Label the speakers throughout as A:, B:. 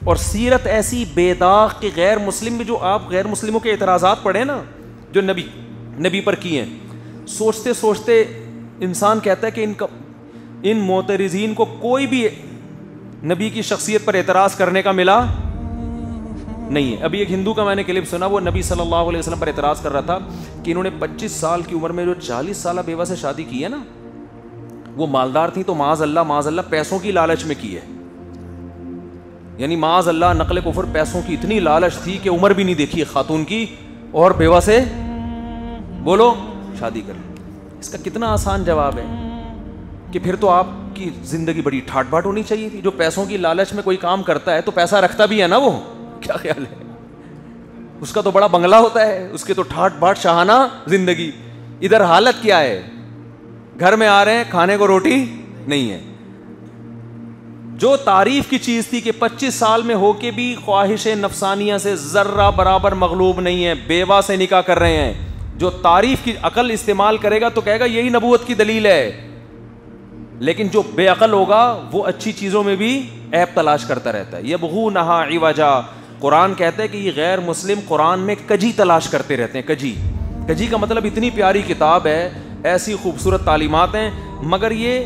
A: اور سیرت ایسی بے داغ کہ غیر مسلم میں جو آپ غیر مسلموں کے اعتراضات پڑھیں نا جو نبی پر کیے ہیں, سوچتے سوچتے انسان کہتا ہے کہ ان معترضین کو کوئی بھی نبی کی شخصیت پر اعتراض کرنے کا ملا نہیں ہے. ابھی ایک ہندو کا میں نے کلپ سنا, وہ نبی صلی اللہ علیہ وسلم پر اعتراض کر رہا تھا کہ انہوں نے 25 سال کی عمر میں جو 40 سالہ بیوہ سے شادی کی ہے نا, وہ مالدار تھی تو معاذ اللہ پیسوں کی لالچ میں کی ہے. یعنی معاذ اللہ نقل کفر, پیسوں کی اتنی لالچ تھی کہ عمر بھی نہیں دیکھی خاتون کی اور بیوہ سے بولو شادی کر لی. اس کا کتنا آسان جواب ہے کہ پھر تو آپ کی زندگی بڑی ٹھاٹ باٹ ہونی چاہیے تھی. جو پیسوں کی لالچ میں کوئی کام کرتا ہے تو پیسہ رکھتا بھی ہے نا, وہ کیا خیال ہے, اس کا تو بڑا بنگلہ ہوتا ہے, اس کے تو ٹھاٹ باٹ شاہانہ زندگی. ادھر حالت کیا ہے, گھر میں آ رہے ہیں کھانے کو روٹی نہیں ہے. جو تعریف کی چیز تھی کہ 25 سال میں ہو کے بھی خواہش نفسانیہ سے ذرہ برابر مغلوب نہیں ہے, بیوہ سے نکاح کر رہے ہیں, جو تعریف کی عقل استعمال کرے گا تو کہے گا یہی نبوت کی دلیل ہے. لیکن جو بے عقل ہوگا وہ اچھی چیزوں میں بھی عیب تلاش کرتا رہتا ہے. یبغونہا عوجا, قرآن کہتا ہے کہ یہ غیر مسلم قرآن میں کجی تلاش کرتے رہتے ہیں. کجی کا مطلب اتنی پیاری کتاب ہے, ایسی خوبصورت تعلیمات ہیں, مگر یہ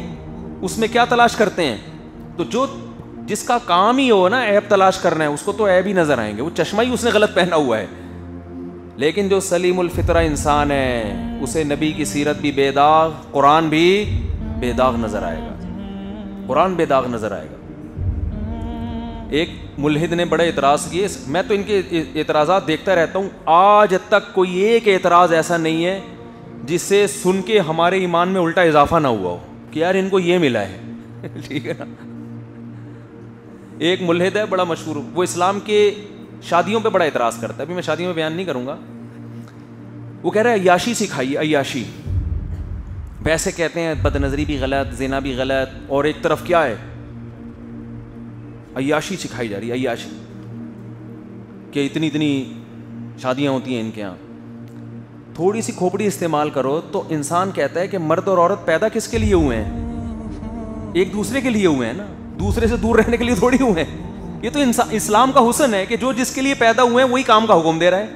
A: اس میں کیا تلاش کرتے ہیں. تو جس کا کام ہی ہو نا عیب تلاش کرنا ہے, اس کو تو عیب ہی نظر آئیں گے, وہ چشمہ ہی اس نے غلط پہنا ہوا ہے. لیکن جو سلیم الفطرہ انسان ہے اسے نبی کی سیرت بھی بے داغ, قرآن بھی بے داغ نظر آئے گا, قرآن بے داغ نظر آئے گا. ایک ملحد نے بڑے اعتراض کیے, میں تو ان کے اعتراضات دیکھتا رہتا ہوں, آج تک کوئی ایک اعتراض ایسا نہیں ہے جس سے سن کے ہمارے ایمان میں الٹا اضافہ نہ ہوا ہو کہ یار ان کو یہ ملا ہے. ٹھیک ہے نا. ایک ملحد ہے بڑا مشہور, وہ اسلام کے شادیوں پہ بڑا اعتراض کرتا ہے. ابھی میں شادیوں میں بیان نہیں کروں گا. وہ کہہ رہا ہے عیاشی سکھائیے, عیاشی. پیسے کہتے ہیں بد نظری بھی غلط, زنا بھی غلط, اور ایک طرف کیا ہے عیاشی سکھائی جا رہی ہے. عیاشی کہ اتنی شادیاں ہوتی ہیں ان کے یہاں. تھوڑی سی کھوپڑی استعمال کرو تو انسان کہتا ہے کہ مرد اور عورت پیدا کس کے لیے ہوئے ہیں, ایک دوسرے کے لیے ہوئے ہیں نا, دوسرے سے دور رہنے کے لیے تھوڑی ہوئے ہیں. یہ تو اسلام کا حسن ہے کہ جو جس کے لیے پیدا ہوئے ہیں وہی کام کا حکم دے رہا ہے.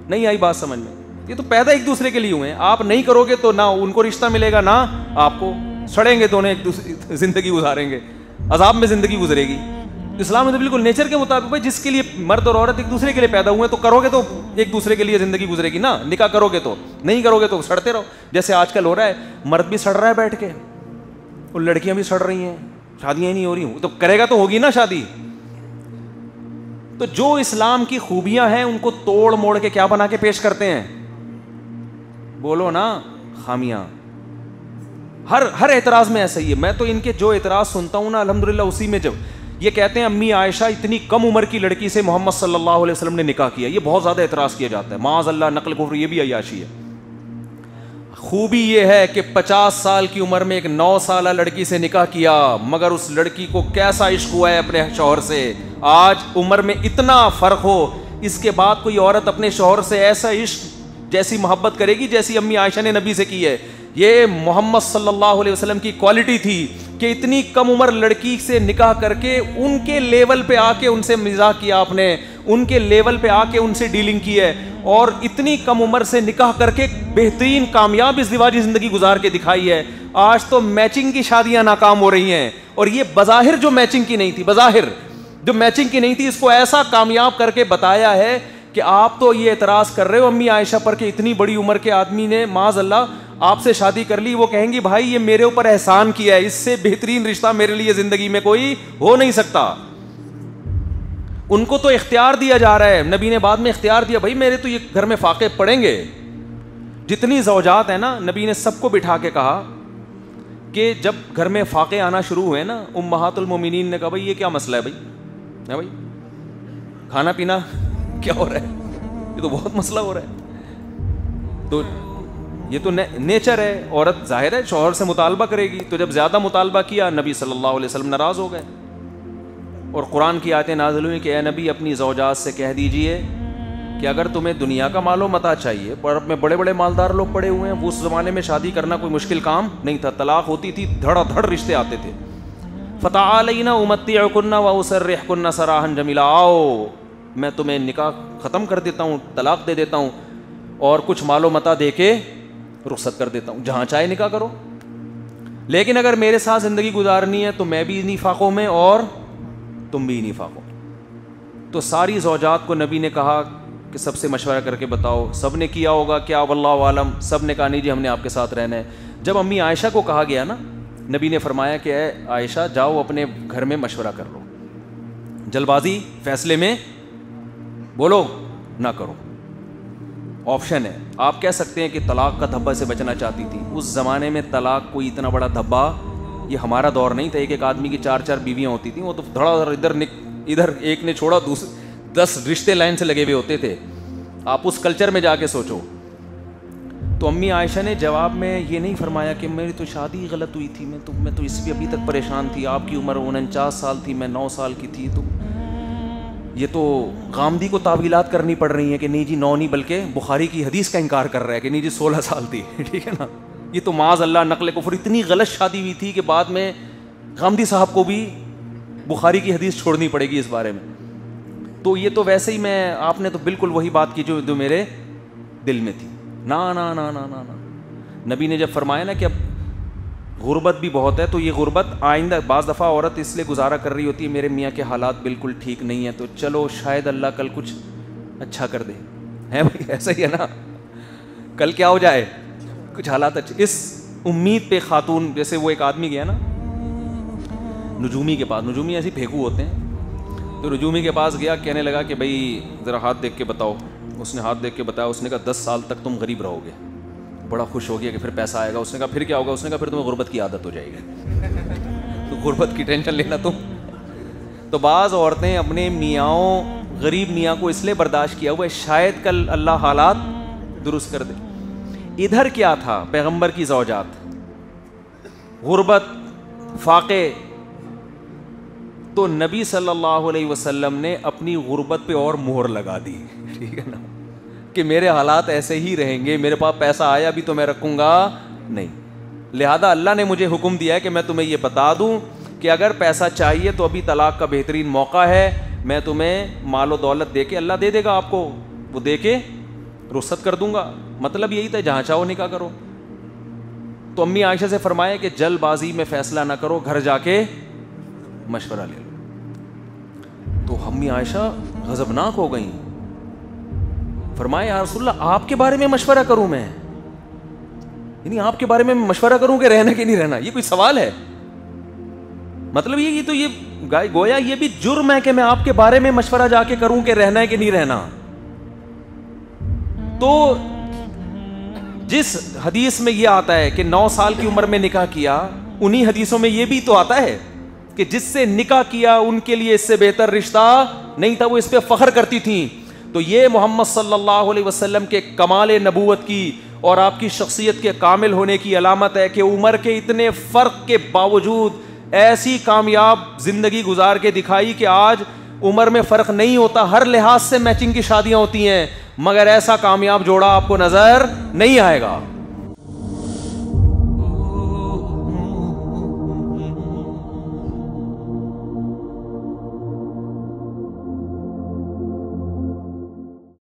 A: نہیں آئی بات سمجھ میں؟ یہ تو پیدا ایک دوسرے کے لیے ہوئے ہیں. آپ نہیں کرو گے تو نہ ان کو رشتہ ملے گا نہ آپ کو, سڑیں گے دونوں, ایک دوسرے زندگی گزاریں گے, عذاب میں زندگی گزرے گی. اسلام میں تو بالکل نیچر کے مطابق بھائی جس کے لیے مرد اور عورت ایک دوسرے کے لیے پیدا ہوئے ہیں تو کرو گے تو ایک دوسرے کے لیے زندگی گزرے گی نا. نکاح کرو گے تو, نہیں کرو گے تو سڑتے رہو. جیسے آج کل ہو رہا ہے, مرد بھی سڑ رہا ہے بیٹھ کے اور لڑکیاں بھی سڑ رہی ہیں, شادیاں ہی نہیں ہو رہی ہوں. تو کرے گا تو ہوگی نا شادی. تو جو اسلام کی خوبیاں ہیں ان کو توڑ موڑ کے کیا بنا کے پیش کرتے ہیں, بولو نا, خامیاں. ہر اعتراض میں ایسا ہی ہے. میں تو ان کے جو اعتراض سنتا ہوں نا الحمدللہ اسی میں, جب یہ کہتے ہیں امی عائشہ اتنی کم عمر کی لڑکی سے محمد صلی اللہ علیہ وسلم نے نکاح کیا, یہ بہت زیادہ اعتراض کیا جاتا ہے. معاذ اللہ نقل کفر, یہ بھی عیاشی ہے. خوبی یہ ہے کہ 50 سال کی عمر میں ایک 9 سالہ لڑکی سے نکاح کیا, مگر اس لڑکی کو کیسا عشق ہوا ہے اپنے شوہر سے. آج عمر میں اتنا فرق ہو, اس کے بعد کوئی عورت اپنے شوہر سے ایسا عشق جیسی محبت کرے گی جیسی امی عائشہ نے نبی سے کی ہے. یہ محمد صلی اللہ علیہ وسلم کی کوالٹی تھی کہ اتنی کم عمر لڑکی سے نکاح کر کے ان کے لیول پہ آ کے ان سے مزاح کیا آپ نے, ان کے لیول پہ آ کے ان سے ڈیلنگ کی ہے, اور اتنی کم عمر سے نکاح کر کے بہترین کامیاب ازدواجی زندگی گزار کے دکھائی ہے. آج تو میچنگ کی شادیاں ناکام ہو رہی ہیں, اور یہ بظاہر جو میچنگ کی نہیں تھی, بظاہر جو میچنگ کی نہیں تھی, اس کو ایسا کامیاب کر کے بتایا ہے کہ آپ تو یہ اعتراض کر رہے ہو امی عائشہ پر کہ اتنی بڑی عمر کے آدمی نے معاذ اللہ آپ سے شادی کر لی. وہ کہیں گی بھائی یہ میرے اوپر احسان کیا ہے, اس سے بہترین رشتہ میرے لیے زندگی میں کوئی ہو نہیں سکتا. ان کو تو اختیار دیا جا رہا ہے, نبی نے بعد میں اختیار دیا, بھائی میرے تو یہ گھر میں فاقے پڑیں گے. جتنی زوجات ہیں نا, نبی نے سب کو بٹھا کے کہا کہ جب گھر میں فاقے آنا شروع ہوئے نا, امہات المومنین نے کہا بھائی یہ کیا مسئلہ ہے بھائی کھانا پینا کیا ہو رہا ہے, یہ تو بہت مسئلہ ہو رہا ہے. تو یہ تو نیچر ہے, عورت ظاہر ہے شوہر سے مطالبہ کرے گی. تو جب زیادہ مطالبہ کیا, نبی صلی اللہ علیہ وسلم ناراض ہو گئے, اور قرآن کی آیتیں نازل ہوئی کہ اے نبی اپنی زوجات سے کہہ دیجئے کہ اگر تمہیں دنیا کا مال و متاع چاہیے, پر اب میں بڑے بڑے مالدار لوگ پڑے ہوئے ہیں, وہ اس زمانے میں شادی کرنا کوئی مشکل کام نہیں تھا, طلاق ہوتی تھی, دھڑا دھڑ رشتے آتے تھے. فتعالینا امتعکن واسرحکن سراحا جمیلا، آؤ میں تمہیں نکاح ختم کر دیتا ہوں، طلاق دے دیتا ہوں، اور کچھ مال و متاع دے کے رخصت کر دیتا ہوں، جہاں چاہے نکاح کرو، لیکن اگر میرے ساتھ زندگی گزارنی ہے تو میں بھی انہی فاقوں میں اور تم بھی انہی فاقوں۔ تو ساری زوجات کو نبی نے کہا کہ سب سے مشورہ کر کے بتاؤ، سب نے کیا ہوگا کیا واللہ عالم، سب نے کہا نہیں جی ہم نے آپ کے ساتھ رہنا ہے۔ جب امی عائشہ کو کہا گیا نا، نبی نے فرمایا کہ اے عائشہ جاؤ اپنے گھر میں مشورہ کر لو، جلد بازی فیصلے میں بولو نہ کرو، آپشن ہے۔ آپ کہہ سکتے ہیں کہ طلاق کا دھبا سے بچنا چاہتی تھی، اس زمانے میں طلاق کوئی اتنا بڑا دھبا، یہ ہمارا دور نہیں تھا، ایک آدمی کی 4 بیویاں ہوتی تھیں، وہ تو دھڑا ادھر ایک نے چھوڑا 10 رشتے لائن سے لگے ہوئے ہوتے تھے، آپ اس کلچر میں جا کے سوچو۔ تو امی عائشہ نے جواب میں یہ نہیں فرمایا کہ میری تو شادی غلط ہوئی تھی، میں تو اس بھی ابھی تک پریشان تھی، آپ کی عمر 49 سال تھی، میں 9 سال کی تھی، تو یہ تو غامدی کو تعویلات کرنی پڑ رہی ہیں کہ نہیں جی 9 نہیں بلکہ بخاری کی حدیث کا انکار کر رہا ہے کہ نہیں جی 16 سال تھی، ٹھیک ہے نا۔ یہ تو معاذ اللہ نقل کفر، اتنی غلط شادی ہوئی تھی کہ بعد میں غامدی صاحب کو بھی بخاری کی حدیث چھوڑنی پڑے گی اس بارے میں۔ تو یہ تو ویسے ہی آپ نے تو بالکل وہی بات کی جو میرے دل میں تھی، نا نا نا نا نا نا۔ نبی نے جب فرمایا نا کہ اب غربت بھی بہت ہے، تو یہ غربت آئندہ، بعض دفعہ عورت اس لیے گزارا کر رہی ہوتی ہے میرے میاں کے حالات بالکل ٹھیک نہیں ہیں، تو چلو شاید اللہ کل کچھ اچھا کر دے، ہے بھائی ایسا ہی ہے نا، کل کیا ہو جائے کچھ حالات اچھے، اس امید پہ خاتون، جیسے وہ ایک آدمی گیا نا نجومی کے پاس، نجومی ایسے پھینکو ہوتے ہیں، تو نجومی کے پاس گیا، کہنے لگا کہ بھائی ذرا ہاتھ دیکھ کے بتاؤ، اس نے ہاتھ دیکھ کے بتایا، اس نے کہا 10 سال تک تم غریب رہو گے، بڑا خوش ہو گیا کہ پھر پیسہ آئے گا، اس نے کہا پھر کیا ہوگا، اس نے کہا پھر تمہیں غربت کی عادت ہو جائے گی، تو غربت کی ٹینشن لینا تم۔ تو بعض عورتیں اپنے میاں غریب میاں کو اس لیے برداشت کیا ہوا ہے شاید کل اللہ حالات درست کر دے۔ ادھر کیا تھا پیغمبر کی زوجات، غربت، فاقے، تو نبی صلی اللہ علیہ وسلم نے اپنی غربت پہ اور مہر لگا دی، ٹھیک ہے نا، کہ میرے حالات ایسے ہی رہیں گے، میرے پاس پیسہ آیا بھی تو میں رکھوں گا نہیں، لہذا اللہ نے مجھے حکم دیا ہے کہ میں تمہیں یہ بتا دوں کہ اگر پیسہ چاہیے تو ابھی طلاق کا بہترین موقع ہے، میں تمہیں مال و دولت دے کے، اللہ دے دے گا آپ کو، وہ دے کے رخصت کر دوں گا، مطلب یہی تھا جہاں چاہو نکاح کرو۔ تو امی عائشہ سے فرمایا کہ جلد بازی میں فیصلہ نہ کرو، گھر جا کے مشورہ لے لو۔ تو امی عائشہ غضبناک ہو گئیں، فرمایا یا رسول اللہ آپ کے بارے میں مشورہ کروں میں، یعنی آپ کے بارے میں مشورہ کروں کہ رہنا کہ نہیں رہنا، یہ کوئی سوال ہے؟ مطلب یہ تو یہ گویا یہ بھی جرم ہے کہ میں آپ کے بارے میں مشورہ جا کے کروں کہ رہنا ہے کہ نہیں رہنا۔ تو جس حدیث میں یہ آتا ہے کہ 9 سال کی عمر میں نکاح کیا، انہی حدیثوں میں یہ بھی تو آتا ہے کہ جس سے نکاح کیا ان کے لیے اس سے بہتر رشتہ نہیں تھا، وہ اس پہ فخر کرتی تھیں۔ تو یہ محمد صلی اللہ علیہ وسلم کے کمال نبوت کی اور آپ کی شخصیت کے کامل ہونے کی علامت ہے کہ عمر کے اتنے فرق کے باوجود ایسی کامیاب زندگی گزار کے دکھائی کہ آج عمر میں فرق نہیں ہوتا، ہر لحاظ سے میچنگ کی شادیاں ہوتی ہیں، مگر ایسا کامیاب جوڑا آپ کو نظر نہیں آئے گا۔